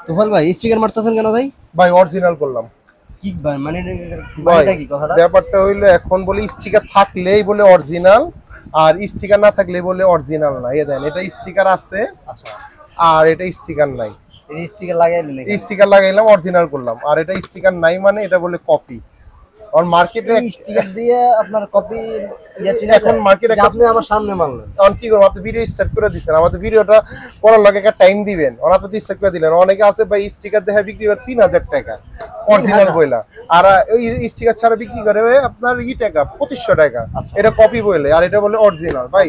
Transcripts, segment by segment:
তোফাল ভাই স্টিকার মারতেছেন কেন ভাই? ভাই অরিজিনাল করলাম। কি ভাই মানে ভাই মানেটা কি কথাটা? ব্যাপারটা হইলো এখন বলে স্টিকার থাকলেই বলে অরিজিনাল, আর স্টিকার না থাকলেই বলে অরিজিনাল না। এ দেন, এটা স্টিকার আছে আচ্ছা, আর এটা স্টিকার নাই। এই স্টিকার লাগাইলেন এখানে? স্টিকার লাগাইলাম, অরিজিনাল করলাম, আর এটা স্টিকার নাই মানে এটা বলে কপি। আর মার্কেটে এই স্টিকার দিয়ে আপনার কপি এখন মার্কেটে আপনি আমার সামনে মারলেন। এখন কি করবো, আপনি ভিডিও স্টার্ট করে দিচ্ছেন, আমাদের ভিডিওটা করার লগে একটা টাইম দিবেন, আপনি স্টার্ট করে দিলেন। অনেকে আছে ভাই স্টিকার দেখে বিক্রি করে 3000 টাকা অরিজিনাল বইলা, আর ওই স্টিকার ছাড়া বিক্রি করে আপনার টাকা 2500 টাকা। আচ্ছা। এটা কপি বলে, আর এটা বলে অরিজিনাল। ভাই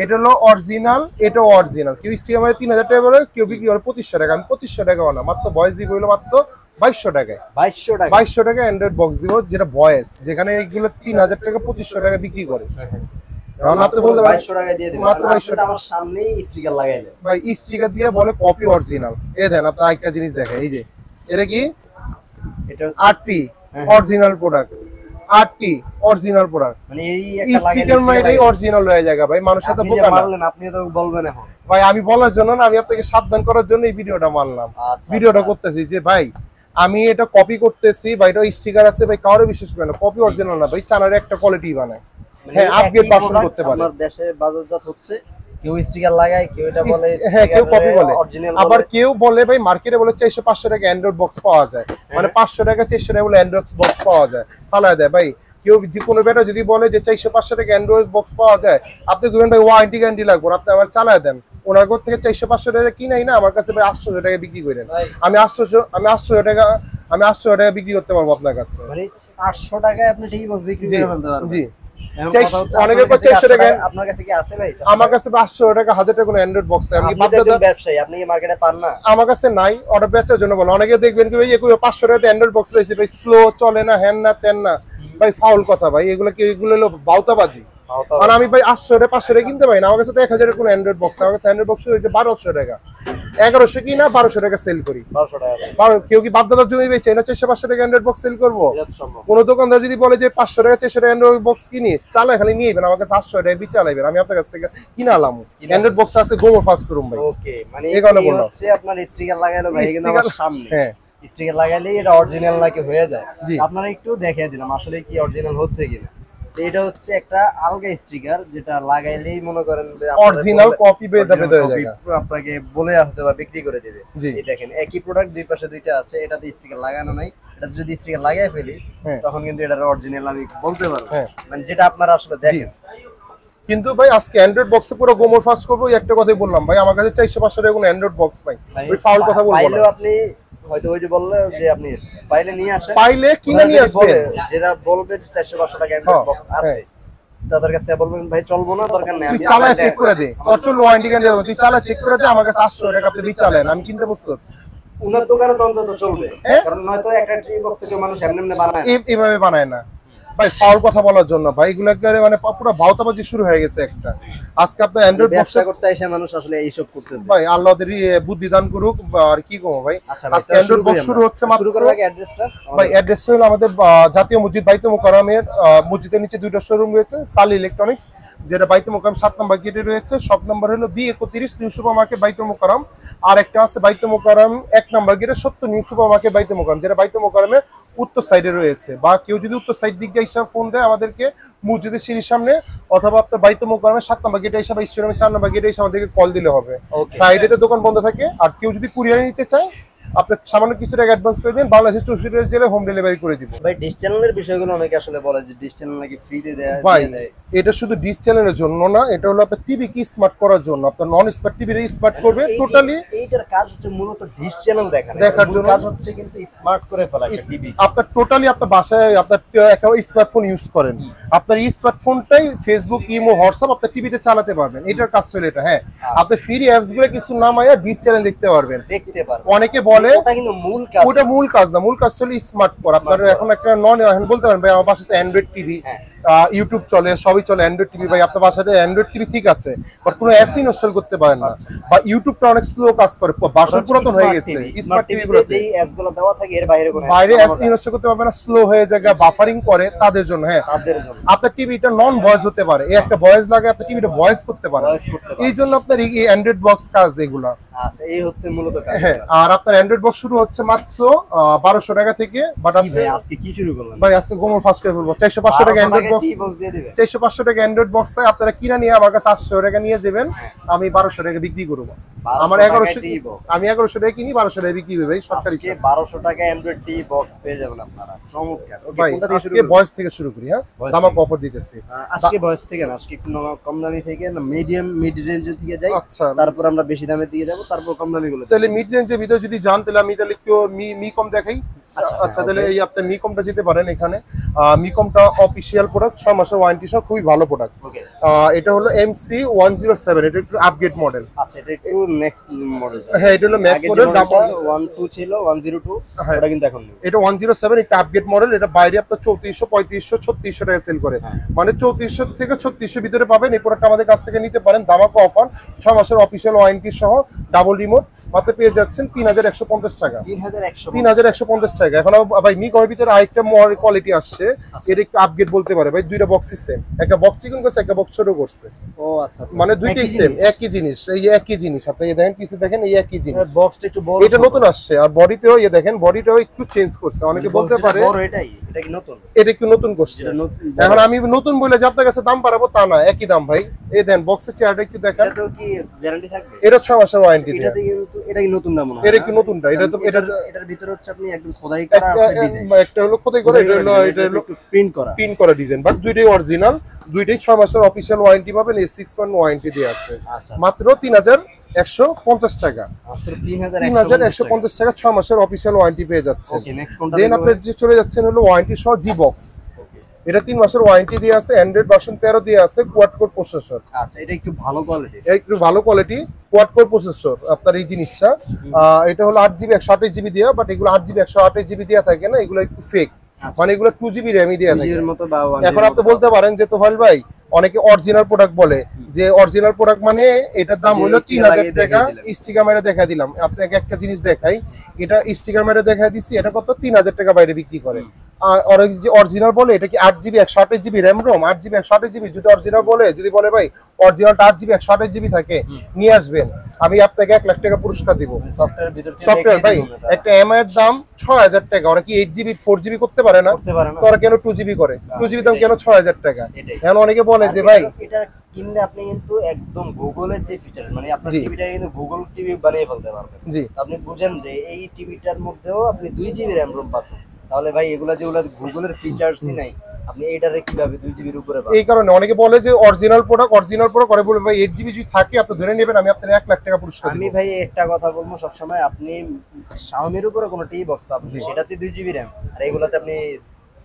এটা হলো অরিজিনাল, এটাও অরিজিনাল। কেউ স্টিকার মানে 3000 টাকা বলে, কেউ বিক্রি করে 2500 টাকা। আমি 2500 টাকাও না, মাত্র ভয়েস দিব হইলো মাত্র 2200 টাকায়। 2200 টাকা? 2200 টাকা অ্যান্ড্রয়েড বক্স দিব, যেটা ভয়েস, যেখানে এইগুলো 3000 টাকা 2500 টাকা বিক্রি করে। এখন আপনি বলতে পারেন 2200 টাকা দিয়ে দিবেন, মাত্র 2200 আপনি আমার সামনেই স্টিকার লাগাইলেন। ভাই স্টিকার দিয়ে বলে কপি অরিজিনাল। এই দেন আপনি একটা জিনিস দেখেন, এই যে এটা কি এটা RT original product, RT original product, মানে এই একটা স্টিকার মাইরেই অরিজিনাল হয়ে যায় ভাই। মানুষের সাথে বোকা না মারলেন, আপনি তো বলবেন এখন। ভাই, আমি বলার জন্য না, আমি আপনাকে সাবধান করার জন্য এই ভিডিওটা মানলাম। আচ্ছা, ভিডিওটা করতেছি যে ভাই আমি এটা কপি করতেছি, ভাই এটা স্টিকার আছে, ভাই কারো বিশ্বাস করে না, কপি অরিজিনাল না ভাই। চানার একটা কোয়ালিটি বানায়, হ্যাঁ আপগ্রেড ভার্সন করতে পারে। আমার দেশে বাজারজাত হচ্ছে, কেউ স্টিকার লাগায়, কেউ এটা বলে, হ্যাঁ কেউ কপি বলে, অরিজিনাল আবার কেউ বলে ভাই মার্কেটে বলে 400-500 টাকা অ্যান্ড্রয়েড বক্স পাওয়া যায়, মানে 500 টাকা 400 টাকা বলে অ্যান্ড্রয়েড বক্স পাওয়া যায়, ফালায় দেয় ভাই। কেউ যে কোনো বেটা যদি বলে যে 400-500 টাকা অ্যান্ড্রয়েড বক্স পাওয়া যায়, আপনি বলবেন ভাই ওয়ারেন্টি গ্যারান্টি লাগবে, আপনি আমার চালায় দেন। ওনার ঘর থেকে 400-500 টাকা কিনাই না, আমার কাছে ভাই 800 টাকা বিক্রি করেন। আমি 800 টাকা বিক্রি করতে পারবো আপনার কাছে। মানে 800 টাকায় আপনি ঠিকই বস বিক্রি করে ফেলতে পারবেন। জি, এখন কথা হচ্ছে, অনেকে আপনার কাছে 400 টাকা, আপনার কাছে কি আছে ভাই? আমার কাছে 500 টাকা 1000 টাকা কোনো অ্যান্ড্রয়েড বক্স নাই। আমি আপনি তো একজন ব্যবসায়ী, আপনি কি মার্কেটে পান না? আমার কাছে নাই, অর্ডার বেচার জন্য বলো। অনেকে দেখবেন কি ভাই 500 টাকাতে অ্যান্ড্রয়েড বক্স রয়েছে ভাই, স্লো চলে না, হ্যান না তেন না ভাই, ফাউল কথা ভাই। এগুলো কি, এগুলো হলো বাউতাবাজি। কারণ আমি ভাই 800 টাকা 500 টাকা কিনতে পারি না, আমার কাছে তো 1000 এর কোনো অ্যান্ড্রয়েড বক্স। আমার কাছে অ্যান্ড্রয়েড বক্স হইতে 1200 টাকা, 1100 কিনা 1200 টাকা সেল করি। 1200 টাকা? কেউ কি বাপদাদার জমি বেচে না 400-500 টাকা অ্যান্ড্রয়েড বক্স সেল করবো? এটা তো সম্ভব। কোনো দোকানদার যদি বলে যে 500 টাকা 400 টাকা অ্যান্ড্রয়েড বক্স কিনি, চালায় খালি নিয়ে যাবেন, আমার কাছে 800 টাকা বিচ চালাইবেন, আমি আপনার কাছ থেকে কিনে আলাম অ্যান্ড্রয়েড বক্স আছে, গোমর ফাস্ট করুম ভাই। ওকে, মানে এই কারণে এই বললাম হচ্ছে আপনার স্টিকার লাগাইলো ভাই, কিন্তু আমার সামনে হ্যাঁ স্টিকার লাগাইলেই এটা অরিজিনাল নাকি হয়ে যায়। জি। আপনারা একটু দেখিয়ে দিলাম আসলে কি অরিজিনাল হচ্ছে কিনা। তো এটা হচ্ছে একটা আলগা স্টিকার, যেটা লাগাইলেই মনে করেন যে অরিজিনাল কপি হয়ে যাবে, আপনাকে বলে হয়তো বা বিক্রি করে দিবে। জি। এই দেখেন একই প্রোডাক্ট দুই পাশে দুইটা আছে, এটাতে স্টিকার লাগানো নাই, এটা যদি স্টিকার লাগাই ফেলি হ্যাঁ। তখন কিন্তু এটার অরিজিনাল আমি বলতে পারবো। হ্যাঁ। মানে যেটা আপনারা আসলে দেখেন। কিন্তু ভাই আজকে অ্যান্ড্রয়েড বক্সে পুরো গোমর ফাস্ট করবো, একটা কথাই বললাম ভাই, আমার কাছে 400-500 টাকা কোনো অ্যান্ড্রয়েড বক্স নাই। ওই ফাউল কথা বলবো পাইলেও না। আপনি হয়তো ওই যে বললে যে আপনি পাইলে নিয়ে আসেন, পাইলে কিনে নিয়ে আসবেন। যেটা বলবে যে 400-500 টাকা অ্যান্ড্রয়েড বক্স আছে, তাদের কাছে বলবেন ভাই চলবো না, দরকার নেই, তুই আমি চালায় চেক করে দে, তোর চল ওয়ারেন্টি গ্যারান্টি হবে, তুই চালায় চেক করে দে, আমার কাছে 800 টাকা আপনি চালান, আমি কিনতে প্রস্তুত। উনার দোকানে তো অন্তত চলবে, হ্যাঁ? কারণ নয়তো একটা ট্রি বক্স থেকে মানুষ এমনি এমনি বানায় না। এইভাবে বানায় না ভাই, ফাউল কথা বলার জন্য ভাই, এগুলো একেবারে মানে পুরো ভাওতাবাজি শুরু হয়ে গেছে একটা। আজকে আপনার অ্যান্ড্রয়েড ব্যবসা বক্স করতে এসে মানুষ আসলে এইসব করতেছে। ভাই, আল্লাহ ওদেরই বুদ্ধি দান করুক, আর কি কমো ভাই। আচ্ছা, আজকে অ্যান্ড্রয়েড বক্স শুরু হচ্ছে মাত্র। শুরু করার আগে অ্যাড্রেসটা ভাই অ্যাড্রেস হলো আমাদের জাতীয় মসজিদ বাইতুল মোকাররমের মসজিদের নিচে দুইটা শোরুম রয়েছে, সালি ইলেকট্রনিক্স, যেটা বাইতুল মোকাররম 7 নম্বর গেটে রয়েছে। শপ নাম্বার হলো B31 নিউ সুপার মার্কেট বাইতুল মোকাররম, আর একটা আছে বাইতুল মোকাররম 1 নম্বর গেটে 70 নিউ সুপার মার্কেট বাইতুল মোকাররম, যেটা বাইতুল মোকাররমের উত্তর সাইডে রয়েছে। বা কেউ যদি উত্তর সাইড দিক দিয়ে হিসাব ফোন দেয় আমাদেরকে মসজিদের সিঁড়ির সামনে, অথবা আপনার বাইতুল মোকাররমের 7 নম্বর গেটে হিসাবে স্টেডিয়ামের 4 নম্বর গেটে এসে আমাদেরকে কল দিলে হবে। ফ্রাইডেতে দোকান বন্ধ থাকে। আর কেউ যদি কুরিয়ারে নিতে চায়, আপনি সামান্য কিছু টাকা অ্যাডভান্স করে দিন, বাংলাদেশের 64 জেলায় হোম ডেলিভারি করে দিব। ভাই ডিশ চ্যানেলের বিষয়গুলো অনেকে আসলে বলে যে ডিশ চ্যানেল নাকি ফ্রিতে দেয়। ভাই এটা শুধু ডিশ চ্যানেলের জন্য না, এটা হলো আপনার টিভি কি স্মার্ট করার জন্য, আপনার নন স্মার্ট টিভি স্মার্ট করবে টোটালি। এইটার কাজ হচ্ছে মূলত ডিশ চ্যানেল দেখার জন্য, কাজ হচ্ছে কিন্তু স্মার্ট করে ফেলা টিভি। আপনার টোটালি আপনার বাসায় আপনার একটা স্মার্টফোন ইউজ করেন, আপনার এই স্মার্টফোনটাই ফেসবুক, ইমো, হোয়াটসঅ্যাপ আপনার টিভিতে চালাতে পারবেন। এটার কাজ ছিল এটা। হ্যাঁ, আপনি ফ্রি অ্যাপস গুলো কিছু নামায়া ডিশ চ্যানেল দেখতে পারবেন। অনেকে বলে ওটা কিন্তু মূল কাজ, ওটা মূল কাজ না, মূল কাজ ছিল স্মার্ট করা। আপনার এখন একটা নন, এখন বলতে পারেন ভাই আমার বাসাতে অ্যান্ড্রয়েড টিভি, ইউটিউব চলে, সবই চলে, অ্যান্ড্রয়েড টিভি ভাই আপনার বাসাতে অ্যান্ড্রয়েড টিভি ঠিক আছে, বাট কোনো অ্যাপস ইনস্টল করতে পারেন না, বা ইউটিউবটা অনেক স্লো কাজ করে, বাসন পুরাতন হয়ে গেছে স্মার্ট টিভি গুলোতে, যেই অ্যাপসগুলো দেওয়া থাকে এর বাইরে কোনো বাইরে অ্যাপস ইনস্টল করতে পারবে না, স্লো হয়ে যায়, বাফারিং করে, তাদের জন্য। হ্যাঁ, তাদের জন্য আপনার টিভিটা নন ভয়েস হতে পারে, এই একটা ভয়েস লাগে আপনার টিভিটা ভয়েস করতে পারে, Voice করতে পারে। এই জন্য আপনার এই অ্যান্ড্রয়েড বক্স কাজ এগুলা। আচ্ছা, এই হচ্ছে মূলত কাজ। হ্যাঁ, আর আপনার অ্যান্ড্রয়েড বক্স শুরু হচ্ছে মাত্র 1200 টাকা থেকে, বাট কি আজকে ভাই, আজকে কি শুরু করলেন? ভাই আজকে গোমর ফার্স্ট করে বলবো 400-500 টাকা অ্যান্ড্রয়েড বক্স, বক্স দিয়ে দিবে। 400-500 টাকা অ্যান্ড্রয়েড বক্স তাই আপনারা কিনা নিয়ে আমার কাছে 800 টাকা নিয়ে যাবেন, আমি 1200 টাকা বিক্রি করবো। 1200 আমার টাকায় 1100, টিভি বক্স। আমি 1100 টাকা কিনি, 1200 টাকা বিক্রি হবে ভাই, সরকারি আজকে 1200 টাকা অ্যান্ড্রয়েড টিভি বক্স পেয়ে যাবেন আপনারা। চমৎকার। ওকে, ভাই কোনটা দিয়ে শুরু আজকে করব? ভয়েস থেকে শুরু করি। হ্যাঁ, Voice দামাক থেকে। অফার দিতেছি। আজকে ভয়েস থেকে না, আজকে একটু কম দামি থেকে না, মিড রেঞ্জের দিকে যাই, আচ্ছা, তারপর আমরা বেশি দামের দিকে যাব, তারপর কম দামি গুলো। তাহলে মিড রেঞ্জের ভিতরে যদি যান তাহলে আমি তাহলে একটু মি কম দেখাই। আচ্ছা, আচ্ছা, হ্যাঁ, তাহলে okay. এই আপনি মি কমটা যেতে পারেন এখানে। মি কমটা অফিসিয়াল প্রোডাক্ট, 6 মাসের ওয়ারেন্টি সহ, খুবই ভালো প্রোডাক্ট। ওকে, এটা হলো MC 107, এটা একটু আপগ্রেড মডেল। আচ্ছা, এটা একটু নেক্সট মডেল। হ্যাঁ, এটা হলো ম্যাক্স মডেল, 12 ছিল 102, হ্যাঁ। ওটা কিন্তু এখন নেই। এটা 107, একটা আপগ্রেড মডেল। এটা বাইরে আপনার 3400, 3500, 3600 টাকা সেল করে, মানে 3400 থেকে 3600 ভিতরে পাবেন। এই প্রোডাক্ট আমাদের কাছ থেকে নিতে পারেন, দামাকা অফার, 6 মাসের অফিসিয়াল ওয়ারেন্টি সহ, ডাবল রিমোট, মাত্র পেয়ে যাচ্ছেন 3150 টাকা। 3150 টাকা। এখন ভাই মি কমের ভিতরে আরেকটা কোয়ালিটি আসছে, এটা একটু আপগ্রেড বলতে পারে ভাই। দুইটা বক্সই সেম, একটা বক্স চিকন করছে, একটা বক্স ছোট করছে, ও আচ্ছা আচ্ছা, মানে দুইটাই সেম, একই জিনিস, এই একই জিনিস। আপনি এই দেখেন পিছে দেখেন, এই একই জিনিস। বক্সটা একটু বড়, এটা নতুন আসছে, আর বডিতেও এই দেখেন, বডিটাও একটু চেঞ্জ করছে। অনেকে বলতে পারে বড়, এটা কি নতুন? এটা একটু নতুন করছে। যেটা নতুন, এখন আমি নতুন বলে যে আপনার কাছে দাম বাড়াবো তা না, একই দাম ভাই। এই দেন বক্সের চেয়ারটা একটু দেখেন, এটাতেও কি গ্যারান্টি থাকবে? এটা 6 মাসের ওয়ারেন্টি দেয়া। এটাতে কিন্তু এটা কি নতুন দাম না? এটা কি নতুনটা? এটা তো এটার ভিতরে হচ্ছে আপনি একদম খোদাই করা আছে ডিজাইন, একটা হলো খোদাই করে, এটা হলো প্রিন্ট করা, পিন করা ডিজাইন, বাট দুইটাই অরিজিনাল, দুইটাই 6 মাসের অফিসিয়াল ওয়ারেন্টি পাবেন। এই 6 মান্থ ওয়ারেন্টি দিয়ে আছে, আচ্ছা, মাত্র 3150 টাকা। মাত্র 3150 টাকা 6 মাসের অফিসিয়াল ওয়ারেন্টি পেয়ে যাচ্ছেন। ওকে, নেক্সট কোনটা? দেন আপনি যে চলে যাচ্ছেন হলো ওয়ারেন্টি সহ জি বক্স। এটা 3 মাসের ওয়ারেন্টি দিয়ে আছে, অ্যান্ড্রয়েড ভার্সন 13 দিয়ে আছে, কোয়াড কোর প্রসেসর। আচ্ছা, এটা একটু ভালো কোয়ালিটি, একটু ভালো কোয়ালিটি, কোয়াড কোর প্রসেসর আপনার এই জিনিসটা। এটা হলো 8GB 128GB দেয়া, বাট এগুলো 8GB 128GB দেয়া থাকে না, এগুলো একটু ফেক, মানে এগুলো 2GB র্যামই দেয়া থাকে। এর মতো বা এখন আপনি বলতে পারেন যে তোফাইল ভাই, অনেকে অরিজিনাল প্রোডাক্ট বলে, যে অরিজিনাল প্রোডাক্ট মানে এটার দাম হলো 3000 টাকা। স্টিকার মেরে দেখা দিলাম আপনাকে, একটা জিনিস দেখাই, এটা স্টিকার মেরে দেখা দিছি, এটা কত 3000 টাকা বাইরে বিক্রি করে। আর যে অরিজিনাল বলে এটা কি 8GB 128GB RAM ROM, 8GB 128GB যদি অরিজিনাল বলে, যদি বলে ভাই অরিজিনালটা 8GB 128GB থাকে, নিয়ে আসবেন, আমি আপনাকে 1 লাখ টাকা পুরস্কার দিব। সফটওয়্যার ভিতর থেকে সফটওয়্যার ভাই, একটা এমআই এর দাম 6000 টাকা, ওরা কি 8GB 4GB করতে পারে না? তো ওরা কেন 2GB করে? 2GB দাম কেন 6000 টাকা? এখন অনেকে বলে যে ভাই এটা কিনলে আপনি কিন্তু একদম গুগলের যে ফিচার, মানে আপনার জি। টিভিটা কিন্তু গুগল টিভি বানিয়ে ফেলতে পারবেন। জি, আপনি বুঝেন যে এই টিভিটার মধ্যেও আপনি 2GB র্যাম রোম পাচ্ছেন, তাহলে ভাই এগুলা যেগুলা গুগলের ফিচারসই নাই, আপনি এইটারে কিভাবে 2GB উপরে পাবেন? এই কারণে অনেকে বলে যে অরিজিনাল প্রোডাক্ট করে বলে ভাই 8GB যদি থাকে আপনি ধরে নেবেন, আমি আপনার 1 লাখ টাকা পুরস্কার আমি দিব। ভাই একটা কথা বলবো সবসময়, আপনি Xiaomi-র উপরে কোনো টিভি বক্স পাবেন, সেটাতে 2GB র্যাম, আর এগুলাতে আপনি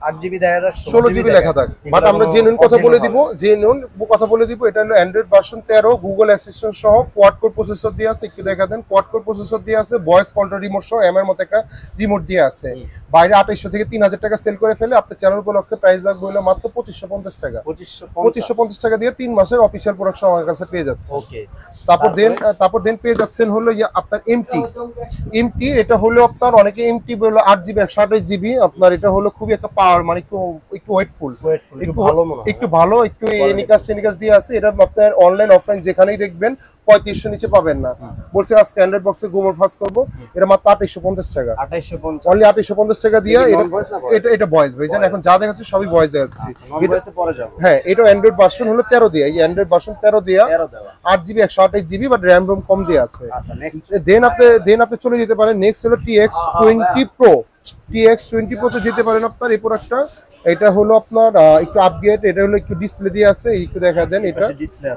8GB দেখা যাচ্ছে, 16GB লেখা থাক, বাট আমরা জেনুইন কথা বলে দিব, এটা হলো অ্যান্ড্রয়েড ভার্সন 13, গুগল অ্যাসিস্ট্যান্ট সহ, কোয়াড কোর প্রসেসর দিয়ে আছে, একটু দেখা দেন, কোয়াড কোর প্রসেসর দিয়ে আছে, ভয়েস কন্ট্রোল রিমোট সহ, এর মতো একটা রিমোট দিয়ে আছে। বাইরে 2800 থেকে 3000 টাকা সেল করে ফেলে, আপনার চ্যানেল উপলক্ষে প্রাইস রাখবো হলো মাত্র 2550 টাকা। 2550 টাকা দিয়ে 3 মাসের অফিসিয়াল প্রোডাক্ট সহ আমার কাছে পেয়ে যাচ্ছে। ওকে, তারপর দেন পেয়ে যাচ্ছেন হলো আপনার এমটি। এটা হলো আপনার অনেকে এমটি বলে 8GB 128GB, আপনার এটা হলো খুবই একটা পাওয়ার, মানে একটু ওয়েটফুল, একটু ভালো, একটু এনিকাস দিয়ে আছে। এটা আপনার অনলাইন অফলাইন যেখানেই দেখবেন 3500 নিচে পাবেন না। বলছি আজকে অ্যান্ড্রয়েড বক্সে গোমর ফাস্ট করবো, এটা মাত্র 2850 টাকা, 2850, অনলি 2850 টাকা দিয়ে। এটা ভয়েস ভাই, জান এখন যা দেখাচ্ছি সবই ভয়েস দেখাচ্ছি। হ্যাঁ, এটা অ্যান্ড্রয়েড ভার্সন হলো 13 দিয়ে, এই অ্যান্ড্রয়েড ভার্সন 13 দিয়ে 8GB 128GB, but RAM ROM কম দিয়ে আছে। দেন আপনি চলে যেতে পারেন, নেক্সট হলো TX20 Pro। TX20 Pro তে যেতে পারেন আপনার এই প্রোডাক্টটা। এটা হলো আপনার একটু আপগ্রেড, এটা হলো একটু ডিসপ্লে দিয়ে আছে, একটু দেখা দেন এটা।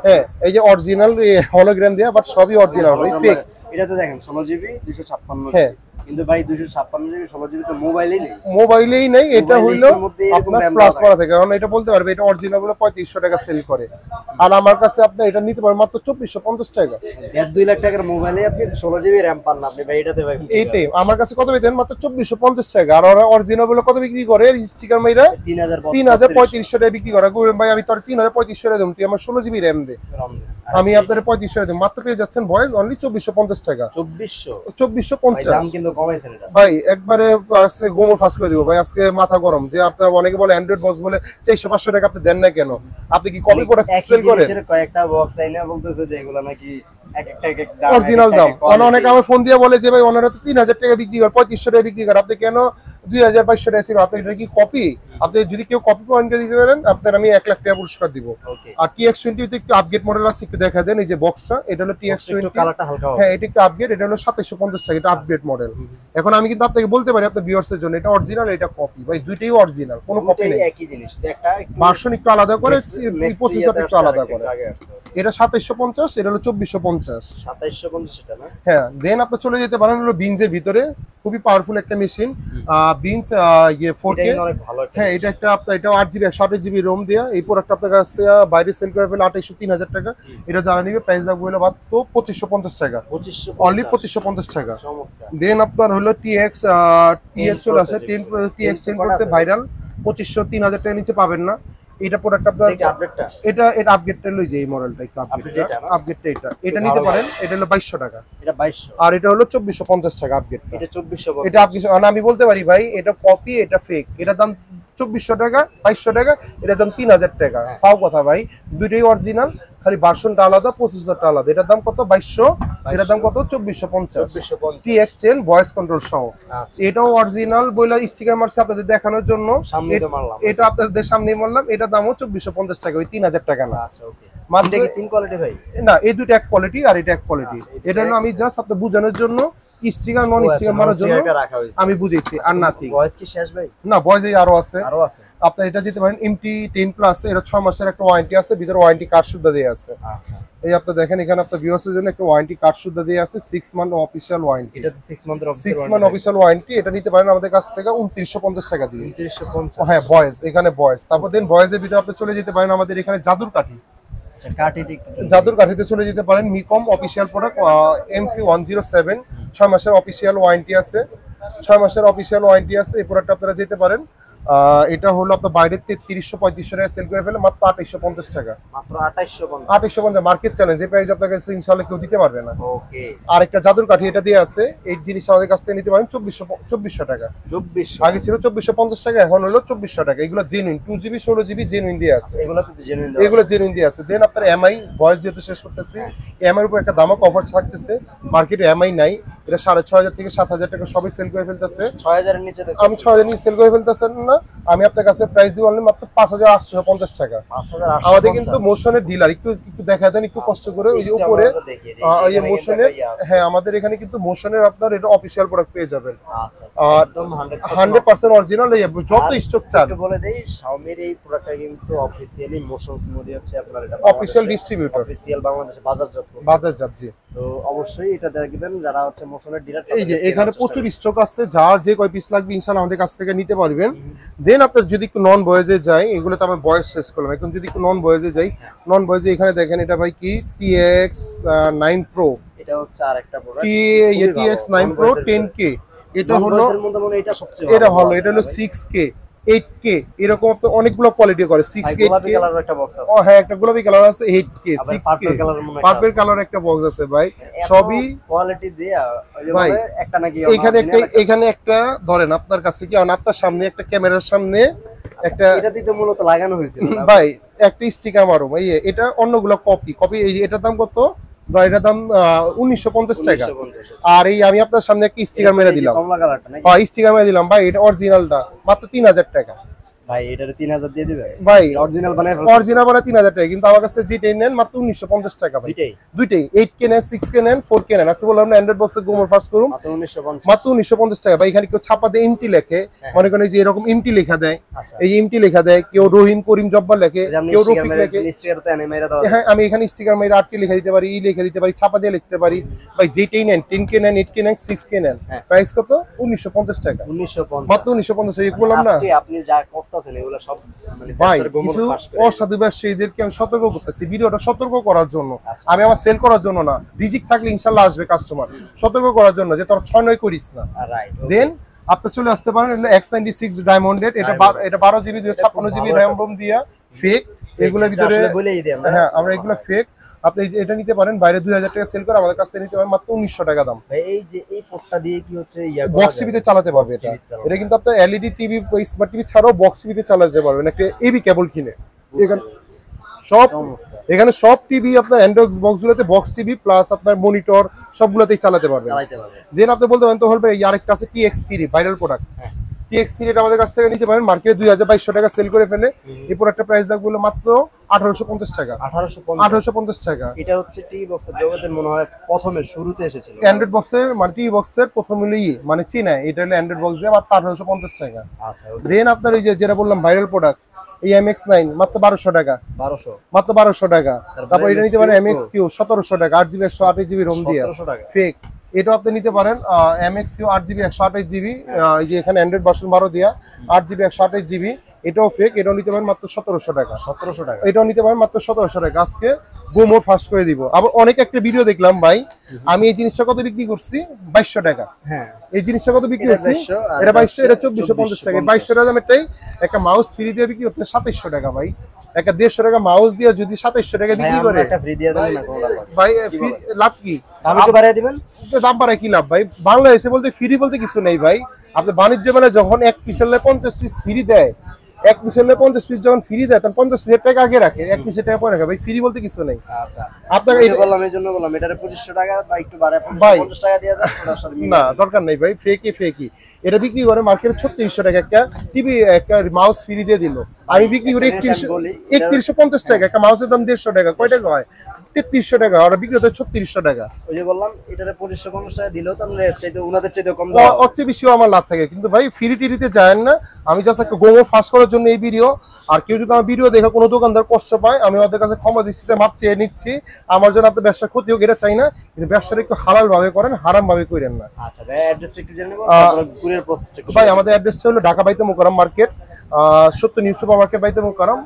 হ্যাঁ, এই যে অরিজিনাল হলোগ্রাম দেয়া, বাট সবই অরিজিনাল ভাই, ফেক। এটা তো দেখেন 16GB 256, হ্যাঁ, কিন্তু ভাই 256 জিবি 16 জিবি তো মোবাইলেই নেই। মোবাইলেই নেই, এটা হইলো মোবাইলের মধ্যে এরকম আপনার RAM ফ্লাশ দেওয়া মারা থাকে, কারণ এটা বলতে পারবে এটা অরিজিনাল বলে 3500 টাকা সেল করে, আর আমার কাছে আপনি এটা নিতে পারেন মাত্র 2450 টাকা। 1-2 লাখ টাকার মোবাইলে আপনি 16 জিবি RAM পান না আপনি ভাই, এটাতে ভাই এইটাই আমার কাছে কত পেতেন, মাত্র 2450 টাকা। আর ওরা অরিজিনাল বলে কত বিক্রি করে, স্টিকার মাইরা 3035 টাকা বিক্রি করে। ভাই আমি তোর 3035 টাকা দেব, তুই আমার 16 জিবি র্যাম দে, আমি আপনার 3500 টাকা দেব। মাত্র পেয়ে যাচ্ছেন ভয়েস অনলি 2450 টাকা। 2450 দাম কিন্তু কমাইছেন এটা ভাই, একবারে আজকে গোমর ফাঁস করে দিব ভাই, আজকে মাথা গরম। যে আপনার অনেকে বলে অ্যান্ড্রয়েড বক্স বলে 400-500 টাকা আপনি দেন না কেন, আপনি কি কপি প্রোডাক্ট সেল করেন? কয়েকটা বক্স আইনা বলতেছে যে এগুলা নাকি এক এক দাম অরিজিনাল দাম। অনেকে আমার ফোন দিয়ে বলে যে ভাই ওনারা তো 3000 টাকা বিক্রি করে, 3500 টাকা বিক্রি করে, আপনি কেন 2200 টাকা ছিল? আপনি এটা কি কপি? আপনি যদি কেউ কপি পয়েন্ট দিতে পারেন আপনার আমি 1 লাখ টাকা পুরস্কার দিব। আর TX20 তে একটু আপগ্রেড মডেল আছে, একটু দেখা দেন। এই যে বক্সটা, এটা হলো TX20, কালারটা হালকা হবে। হ্যাঁ এটা একটু আপগ্রেড, এটা হলো 2750 টাকা, এটা আপগ্রেড মডেল। এখন আমি কিন্তু আপনাকে বলতে পারি আপনার ভিউয়ার্সের জন্য এটা অরিজিনাল, এটা কপি। ভাই দুইটাই অরিজিনাল, কোনো কপি নেই, একই জিনিস। একটা ভার্সন একটু আলাদা করে, প্রসেসর একটু আলাদা করে। এটা 2750, এটা হলো 2450। 2750 এটা না? হ্যাঁ, দেন আপনি চলে যেতে পারেন হলো বিনজের ভিতরে, খুবই পাওয়ারফুল একটা মেশিন, বিনজ 4K। অনেক ভালো একটা। হ্যাঁ, এটা একটা আপনার, এটা 8GB 128GB রোম দেয়া। এই প্রোডাক্ট আপনার কাছ থেকে বাইরে সেল করে ফেলে 2800-3000 টাকা। এটা যারা নিবে প্রাইস রাখবো হলো মাত্র 2550 টাকা, অনলি 2550 টাকা। দেন আপনার হলো TX চলে আসে, TX 10 করতে ভাইরাল 2500-3000 টাকা নিচে পাবেন না। এটা প্রোডাক্ট আপনার এটা আপগ্রেডটা লই যে এই মডেলটা একটু আপগ্রেডটা এটা নিতে পারেন। এটা হলো 2200 টাকা, এটা 2200, আর এটা হলো 2450 টাকা আপগ্রেড। এটা 2450, এটা আপনি আমি বলতে পারি ভাই এটা কপি, এটা ফেক। এটার দাম 2400 টাকা, 2200 টাকা, এটার দাম 3000 টাকা। ফাও কথা ভাই, দুইটাই অরিজিনাল, খালি ভার্সনটা আলাদা, প্রসেসরটা আলাদা। এটার দাম কত? 2200, এটার দাম কত? 2450। TX 10 ভয়েস কন্ট্রোল সহ। এটাও অরিজিনাল বইলা স্টিকার মারছে আপনাদের দেখানোর জন্য, এটা আপনাদের সামনেই মারলাম। এটা দামও 2450 টাকা, ওই 3000 টাকা না। আচ্ছা ওকে। মানে কি তিন কোয়ালিটি ভাই? না, এই দুটো এক কোয়ালিটি আর এটা এক কোয়ালিটি। এটা হলো আমি জাস্ট আপনাদের বোঝানোর জন্য, স্টিকার নন স্টিকার মারার জন্য আমি বুঝাইছি, আর নাথিং। ভয়েস কি শেষ ভাই? না, ভয়েস এই আরো আছে। আপনার এটা যেতে পারেন MT10 প্লাস, এর 6 মাসের একটা ওয়ারেন্টি আছে, ভিতরে ওয়ারেন্টি কার্ড সুদ্ধা দেয়া আছে। আচ্ছা, এই আপনি দেখেন এখানে আপনার ভিউয়ার্সের জন্য একটা ওয়ারেন্টি কার্ড সুদ্ধা দেয়া আছে, 6 মান্থ অফিশিয়াল ওয়ারেন্টি। এটা 6 মান্থ অফিশিয়াল ওয়ারেন্টি। এটা নিতে পারেন আমাদের কাছ থেকে 2950 টাকা দিয়ে। 2950, হ্যাঁ ভয়েস, এখানে ভয়েস। তারপর দেন ভয়েসের ভিতরে আপনি চলে যেতে পারেন আমাদের এখানে জাদুর কাঠি। জাদুর কাঠিতে চলে যেতে পারেন। মিকম অফিশিয়াল প্রোডাক্ট MC107, 6 মাসের অফিশিয়াল ওয়ারেন্টি আছে, 6 মাসের অফিশিয়াল ওয়ারেন্টি আছে। এই প্রোডাক্ট আপনারা যেতে পারেন। এটা হলো আপনার বাইরে 3300-3500 টাকা সেল করে ফেলে, মাত্র 2850 টাকা, মাত্র 2850। 2850 মার্কেট চ্যালেঞ্জ, এই প্রাইস আপনার কাছে ইনশাআল্লাহ কেউ দিতে পারবে না। ওকে। আর একটা জাদুর কাঠি এটা দিয়ে আছে, এই জিনিস আমাদের কাছ থেকে নিতে পারেন 2400 টাকা। 2400 আগে ছিল 2450 টাকা, এখন হলো 2400 টাকা। এগুলো জেনুইন 2GB 16GB জেনুইন দিয়ে আছে, এগুলো জেনুইন দিয়ে আছে। দেন আপনার MI ভয়েস যেহেতু শেষ করতেছি, MI এর উপর একটা দামক অফার থাকতেছে। মার্কেটে MI নাই, এটা 6500 থেকে 7000 টাকা সবই সেল করে ফেলতেছে। 6000 এর নিচে আমি 6000 নিচে সেল করে ফেলতেছেন না, আমি আপনার কাছে প্রাইস দিব অনলি মাত্র 5850 টাকা। 5850। আমাদের কিন্তু মোশনের ডিলার, একটু দেখা দেন একটু কষ্ট করে, ওই যে উপরে এই মোশনের, হ্যাঁ আমাদের এখানে কিন্তু মোশনের আপনার এটা অফিশিয়াল প্রোডাক্ট পেয়ে যাবেন। আচ্ছা, আর একদম 100% অরিজিনাল, যত স্টক চান। একটু বলে দেই, Xiaomi এই প্রোডাক্টটা কিন্তু অফিশিয়ালি মোশন স্মুদি হচ্ছে আপনার, এটা অফিশিয়াল ডিস্ট্রিবিউটর, অফিশিয়াল বাংলাদেশে বাজারজাত। জি, তো অবশ্যই এটা দেখবেন যারা হচ্ছে মোশনের ডিলার। এই যে এখানে প্রচুর স্টক আছে, যার যে কয় পিস লাগবে ইনশাআল্লাহ আমাদের কাছ থেকে নিতে পারবেন। দেন আপনার যদি একটু নন ভয়েসে যাই, এগুলো তো আমি ভয়েস শেষ করলাম, এখন যদি একটু নন ভয়েসে যাই, নন ভয়েসে এখানে দেখেন এটা ভাই কি TX 9 Pro, এটা হচ্ছে আরেকটা প্রোডাক্ট TX 9 Pro 10K। এটা হলো এটা সবচেয়ে এটা ভালো, এটা হলো 6K 8K, এরকম আপনার অনেকগুলো কোয়ালিটি করে। 6K 8K, একটা বক্স আছে। হ্যাঁ একটা গোলাপি কালার আছে, 8K 6K পার্পল কালার একটা বক্স আছে ভাই, সবই কোয়ালিটি দেয়া। ভাই একটা নাকি এখানে একটা ধরেন আপনার কাছে কি, আপনার সামনে একটা ক্যামেরার সামনে একটা, এটা দিতে মূলত লাগানো হয়েছিল ভাই একটা স্টিকার মারো ভাই। এটা অন্যগুলো কপি। এই এটার দাম কত ভাই? এটার দাম 1950 টাকা। আর এই আমি আপনার সামনে একটা স্টিকার মেরে দিলাম, হ্যাঁ স্টিকার মেরে দিলাম ভাই, এটা অরিজিনালটা মাত্র 3000 টাকা। ভাই এটার 3000 দিয়ে দিবেন ভাই অরিজিনাল বানায় অরিজিনাল বানা 3000 টাকা, কিন্তু আমার কাছে যেটাই নেন মাত্র 1950 টাকা ভাই। দুইটাই 8K নেন 6K নেন 4K নেন, আজকে বললাম না অ্যান্ড্রয়েড বক্সে গোমর ফাস্ট করুন মাত্র 1950 টাকা ভাই। এখানে কেউ ছাপা দিয়ে এমটি লেখে, মনে করেন যে এরকম এমটি লেখা দেয়, এই এমটি লেখা দেয়, কেউ রহিম করিম জব্বার লেখে, কেউ রফিক লেখে। হ্যাঁ আমি এখানে স্টিকার মাইরা আরটি লিখে দিতে পারি, ই লিখে দিতে পারি, ছাপা দিয়ে লিখতে পারি ভাই। যেটাই নেন 10K নেন 8K নেন 6K নেন, প্রাইস কত? 1950 টাকা মাত্র 1950 টাকা। বললাম না আপনি যা করতেছেন এগুলো সব মানে ভাই কিছু অসাধু ব্যবসায়ীদেরকে আমি সতর্ক করতেছি, ভিডিওটা সতর্ক করার জন্য, আমি আমার সেল করার জন্য না। রিজিক থাকলে ইনশাল্লাহ আসবে কাস্টমার, সতর্ক করার জন্য যে তোর 6-9 করিস না। দেন আপনি চলে আসতে পারেন X96 ডায়মন্ডেড, এটা 12GB 256GB র‍্যাম রোম দিয়া ফেক, এগুলোর ভিতরে হ্যাঁ আমরা এগুলো ফেক। আপনি এটা নিতে পারেন, বাইরে 2000 টাকা সেল করে আমাদের কাছ থেকে নিতে পারেন মাত্র 1900 টাকা দাম। এই যে এই পোর্টটা দিয়ে কি হচ্ছে বক্স টিভিতে চালাতে পারবে এটা। এটা কিন্তু আপনার এলইডি টিভি স্মার্ট টিভি ছাড়াও বক্স টিভিতে চালাতে পারবেন একটা এবি কেবল কিনে। এখানে সব টিভি আপনার অ্যান্ড্রয়েড বক্সগুলোতে বক্স টিভি প্লাস আপনার মনিটর সবগুলোতেই চালাতে পারবেন। দেন আপনি বলতে পারেন তো হল ভাই আরেকটা আছে TX3 ভাইরাল প্রোডাক্ট। TX3 এটা আমাদের কাছ থেকে নিতে পারেন, মার্কেটে 2200 টাকা সেল করে ফেলে। এই প্রোডাক্টটা প্রাইস রাখবো মাত্র 1850 টাকা। 1850 টাকা। এটা হচ্ছে টিভি বক্সের জগতের মনে হয় প্রথমে শুরুতে এসেছিল অ্যান্ড্রয়েড বক্সের, মানে টিভি বক্সের প্রথম হলো মানে চীনা, এটা হলো অ্যান্ড্রয়েড বক্স দিয়ে মাত্র 1850 টাকা। আচ্ছা দেন আপনার এই যে যেটা বললাম ভাইরাল প্রোডাক্ট এই MX9 মাত্র 1200 টাকা, মাত্র 1200 টাকা। তারপর এটা নিতে পারেন MXQ 1700 টাকা 8GB 128GB রোম দিয়ে ফেক। এটা আপনি নিতে পারেন MXQ 8GB 128GB, এই যে এখানে অ্যান্ড্রয়েড ভার্সন 12 দিয়া 8GB 128GB, এটাও ফেক। এটাও নিতে পারেন মাত্র 1700 টাকা। এটাও নিতে পারেন মাত্র 1700 টাকা। আজকে গোমোর ফাস্ট করে দিব। আবার অনেক একটা ভিডিও দেখলাম ভাই, আমি এই জিনিসটা কত বিক্রি করছি? 2200 টাকা। হ্যাঁ এই জিনিসটা কত বিক্রি করছি? এটা 2200, এটা 2450 টাকা। 2200 টাকা দামেরটাই একটা মাউস ফ্রি দিয়ে বিক্রি করতে 2700 টাকা ভাই। একটা 150 টাকা মাউস দিয়ে যদি 2700 টাকা বিক্রি করে ভাই লাভ কি? দাম বাড়ায় কি লাভ ভাই? বাংলাদেশে বলতে ফ্রি বলতে কিছু নেই ভাই। আপনি বাণিজ্য মেলা যখন এক পিসের 50 পিস ফ্রি দেয়, এক পিসের 50 পিস যখন ফ্রি দেয় তখন 50 পিসের টাকা আগে রাখে, এক পিসের টাকা পরে রাখে ভাই। ফ্রি বলতে কিছু নেই। আচ্ছা আপনাকে এটা বললাম, এই জন্য বললাম এটারে 2500 টাকা বা একটু বাড়ায় 50 টাকা দিয়ে দাও, ওটার সাথে না দরকার নেই ভাই। ফেকি এটা বিক্রি করে মার্কেটে 3600 টাকা একটা টিভি, একটা মাউস ফ্রি দিয়ে দিল। আমি বিক্রি করি 3150 টাকা। একটা মাউসের দাম 150 টাকা, কয় টাকা হয়? 3300 টাকা। আর বিক্রি হতে 3600 টাকা। ওই যে বললাম এটারে 2550 টাকা দিলেও তো আমরা চাইতে ওনাদের চাইতে কম দাম, অচে বেশিও আমার লাভ থাকে। কিন্তু ভাই ফ্রি টিরিতে যায় না। আমি জাস্ট একটা গোমো ফাস্ট করার জন্য এই ভিডিও। আর কেউ যদি আমার ভিডিও দেখে কোনো দোকানদার কষ্ট পায়, আমি ওদের কাছে ক্ষমা দৃষ্টিতে মাপ চেয়ে নিচ্ছি। আমার জন্য আপনার ব্যবসা ক্ষতি হোক এটা চাই না, কিন্তু ব্যবসাটা একটু হালাল ভাবে করেন, হারাম ভাবে করেন না। আচ্ছা ভাই অ্যাড্রেসটা একটু জেনে নেব, তারপর কুরিয়ার প্রসেসটা। ভাই আমাদের অ্যাড্রেসটা হলো ঢাকা বাইতুল মোকাররম মার্কেট, সত্য নিউ সুপার মার্কেট বাইতুল মোকাররম,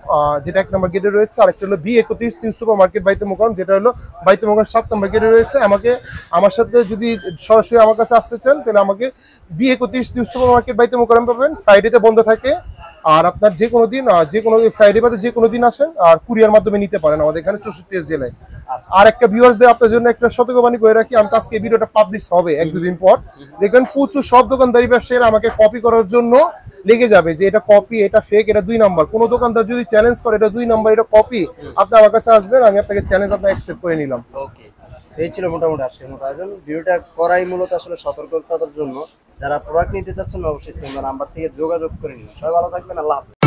যেটা 1 নম্বর গেটে রয়েছে। আরেকটা হলো B31 নিউ সুপার মার্কেট বাইতুল মোকাররম, যেটা হলো বাইতুল মোকাররম 7 নম্বর গেটে রয়েছে। আমার সাথে যদি সরাসরি আমার কাছে আসতে চান তাহলে আমাকে B31 নিউ সুপার মার্কেট বাইতুল মোকাররম পাবেন। ফ্রাইডেতে বন্ধ থাকে। আর আপনার যে কোনো দিন, যে কোনো ফ্রাইডে বাদে যে কোনো দিন আসেন, আর কুরিয়ার মাধ্যমে নিতে পারেন আমাদের এখানে 64 জেলায়। আর একটা ভিউয়ার্সদের আপনার জন্য একটা সতর্কবাণী করে রাখি, আমি আজকে ভিডিওটা পাবলিশ হবে 1-2 দিন পর, দেখবেন প্রচুর সব দোকানদারি ব্যবসায়ীরা আমাকে কপি করার জন্য লেগে যাবে যে এটা কপি, এটা ফেক, এটা 2 নাম্বার। কোন দোকানদার যদি চ্যালেঞ্জ করে এটা 2 নাম্বার, এটা কপি, আপনি আমার কাছে আসবেন, আমি আপনাকে চ্যালেঞ্জ আপনাকে অ্যাকসেপ্ট করে নিলাম। ওকে, এই ছিল মোটামুটি আজকের মতো আয়োজন। ভিডিওটা করাই মূলত আসলে সতর্কতার জন্য। যারা প্রোডাক্ট নিতে চাচ্ছেন অবশ্যই নাম্বার থেকে যোগাযোগ করে নিন। সবাই ভালো থাকবেন, আল্লাহ হাফেজ।